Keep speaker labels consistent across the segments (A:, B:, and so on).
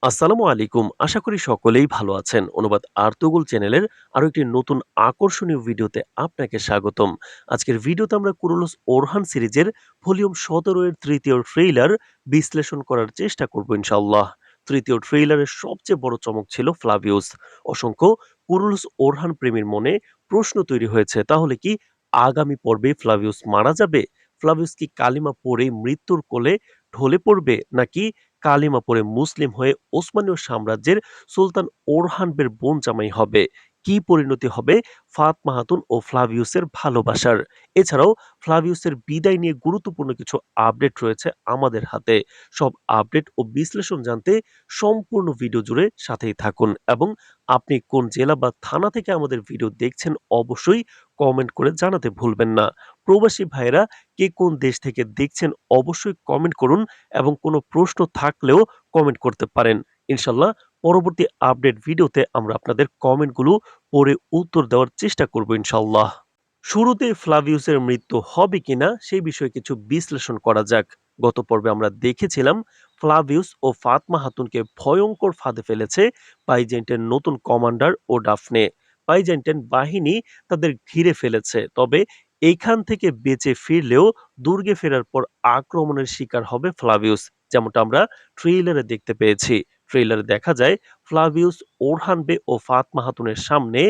A: আসসালামু আলাইকুম। আশা করি সকলেই ভালো আছেন। অনুবাদ আর্তুগল চ্যানেলের আরো একটি নতুন আকর্ষণীয় ভিডিওতে আপনাকে স্বাগতম। আজকের ভিডিওতে আমরা কুরুলুস ওরহান সিরিজের ভলিউম ১৭ এর তৃতীয় ট্রেইলার বিশ্লেষণ করার চেষ্টা করব ইনশাআল্লাহ। তৃতীয় ট্রেইলারের সবচেয়ে বড় চমক ছিল ফ্লাভিউস। অসংখ্য কুরুলুস ওরহান প্রেমীর মনে প্রশ্ন তৈরি হয়েছে, তাহলে কি আগামী পর্বে ফ্লাভিউস মারা যাবে? ফ্লাভিউস কি কালিমা পড়ে মৃত্যুর কোলে ঢলে পড়বে, নাকি কালিমা পড়ে মুসলিম হয়ে ওসমানীয় সাম্রাজ্যের সুলতান ওরহানের বোন জামাই হবে? কি পরিণতি হবে ফাতমা খাতুন ও ফ্লাভিউসের ভালোবাসার? এছাড়াও ফ্লাভিউসের বিদায় নিয়ে গুরুত্বপূর্ণ কিছু আপডেট রয়েছে আমাদের হাতে। সব আপডেট ও বিশ্লেষণ জানতে সম্পূর্ণ ভিডিও জুড়ে সাথেই থাকুন, এবং আপনি কোন জেলা বা থানা থেকে আমাদের ভিডিও দেখছেন অবশ্যই কমেন্ট করে জানাতে ভুলবেন না। প্রবাসী ভাইয়েরা কে কোন দেশ থেকে দেখছেন অবশ্যই কমেন্ট করুন, এবং কোনো প্রশ্ন থাকলেও কমেন্ট করতে পারেন। ইনশাল্লাহ পরবর্তী আপডেট ভিডিওতে আমরা আপনাদের কমেন্টগুলো পড়ে উত্তর দেওয়ার চেষ্টা করব ইনশাল্লাহ। শুরুতে ফ্লাভিউসের মৃত্যু হবে কিনা সেই বিষয়ে কিছু বিশ্লেষণ করা যাক। গত পর্বে আমরা দেখেছিলাম ফ্লাভিউস ও ফাতমা হাতুনকে ভয়ঙ্কর ফাঁদে ফেলেছে বাইজেন্টের নতুন কমান্ডার ও ডাফনে। বাইজেন্টেন বাহিনী তাদের ঘিরে ফেলেছে, তবে এইখান থেকে বেঁচে ফিরলেও দুর্গে ফেরার পর আক্রমণের শিকার হবে ফ্লাভিউস, যেমনটা আমরা ট্রেইলারে দেখতে পেয়েছি। ট্রেইলারে দেখা যায় ফ্লাভিউস ওরহান বে ও ফাতমা হাতুনের সামনে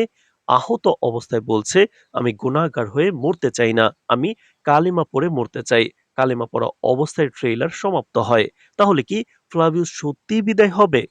A: আহত অবস্থায় বলছে, আমি গুনাহগার হয়ে মরতে চাই না, আমি কালিমা পড়ে মরতে চাই। কালিমা পড়া অবস্থায় ট্রেইলার সমাপ্ত হয়। তাহলে কি ফ্লাভিউস সত্যিই বিদায় হবে?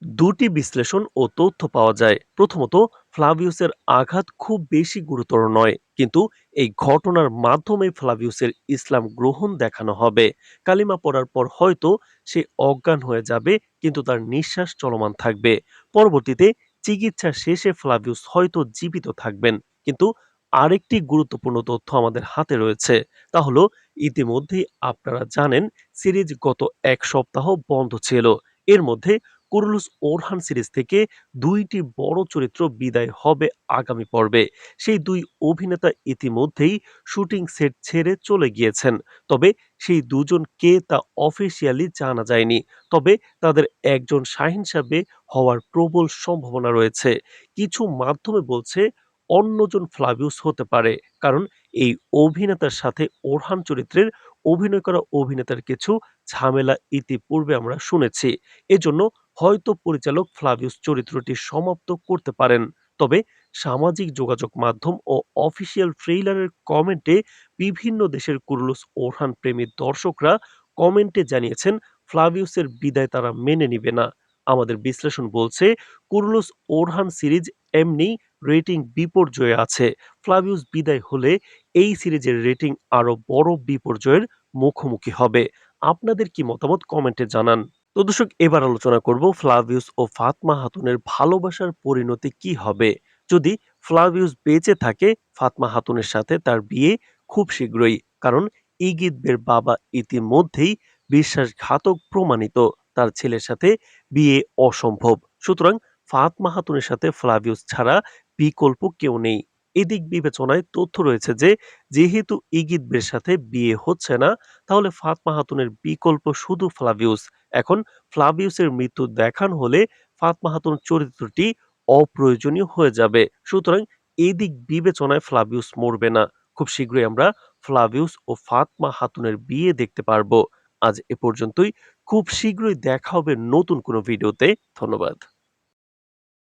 A: দুটি বিশ্লেষণ ও তথ্য পাওয়া যায়। প্রথমত, ফ্লাভিউসের আঘাত খুব বেশি গুরুতর নয়, কিন্তু এই ঘটনার মাধ্যমে ফ্লাভিউসের ইসলাম গ্রহণ দেখানো হবে। কালিমা পড়ার পর হয়তো সে অজ্ঞান হয়ে যাবে, কিন্তু তার নিঃশ্বাস চলমান থাকবে। পরবর্তীতে চিকিৎসা শেষে ফ্লাভিউস হয়তো জীবিত থাকবেন। কিন্তু আরেকটি গুরুত্বপূর্ণ তথ্য আমাদের হাতে রয়েছে, তা হলো ইতিমধ্যেই আপনারা জানেন সিরিজ গত ১ সপ্তাহ বন্ধ ছিল। এর মধ্যে কুরুলুস ওরহান সিরিজ থেকে দুইটি বড় চরিত্র বিদায় হবে আগামী পর্বে। সেই দুই অভিনেতা ইতিমধ্যেই শুটিং সেট ছেড়ে চলে গিয়েছেন, তবে সেই দুজন কে তা অফিসিয়ালি জানা যায়নি। তবে তাদের একজন শাহিন সাবে হওয়ার প্রবল সম্ভাবনা রয়েছে। কিছু মাধ্যমে বলছে অন্যজন ফ্লাভিউস হতে পারে, কারণ এই অভিনেতার সাথে ওরহান চরিত্রের অভিনয় করা অভিনেতার কিছু ঝামেলা ইতিপূর্বে আমরা শুনেছি। এজন্য হয়তো পরিচালক ফ্লাভিউস চরিত্রটি সমাপ্ত করতে পারেন। তবে সামাজিক যোগাযোগ মাধ্যম ও অফিসিয়াল ট্রেইলারের কমেন্টে বিভিন্ন দেশের কুরুলুস ওরহান প্রেমী দর্শকরা কমেন্টে জানিয়েছেন ফ্লাভিউসের বিদায় তারা মেনে নিবে না। আমাদের বিশ্লেষণ বলছে কুরুলুস ওরহান সিরিজ এমনি রেটিং বিপর্যয়ে আছে। ফ্লাভিউস বিদায় হলে এই সিরিজের রেটিং আরো বড় বিপর্যয়ের মুখোমুখি হবে। আপনাদের কি মতামত কমেন্টে জানান। তো দর্শক, এবার আলোচনা করব ফ্লাভিউস ও ফাতমা হাতুনের ভালোবাসার পরিণতি কি হবে। যদি ফ্লাভিউস বেঁচে থাকে, ফাতমা হাতুনের সাথে তার বিয়ে খুব শীঘ্রই, কারণ ইগিদবের বাবা ইতিমধ্যেই বিশ্বাসঘাতক প্রমাণিত। তার ছেলের সাথে বিয়ে অসম্ভব। সুতরাং ফাতমা হাতুনের সাথে ফ্লাভিউস ছাড়া বিকল্প কেউ নেই। এদিক বিবেচনায় তথ্য রয়েছে যে যেহেতু ইগিদবের সাথে বিয়ে হচ্ছে না, তাহলে ফাতমা হাতুনের বিকল্প শুধু ফ্লাভিউস। এখন ফ্লাভিউসের মৃত্যু দেখানো হলে ফাতমা খাতুন চরিত্রটি অপ্রয়োজনীয় হয়ে যাবে। সুতরাং এই দিক বিবেচনায় ফ্লাভিউস মরবে না। খুব শীঘ্রই আমরা ফ্লাভিউস ও ফাতমা খাতুনের বিয়ে দেখতে পারবো। আজ এ পর্যন্তই। খুব শীঘ্রই দেখা হবে নতুন কোনো ভিডিওতে। ধন্যবাদ।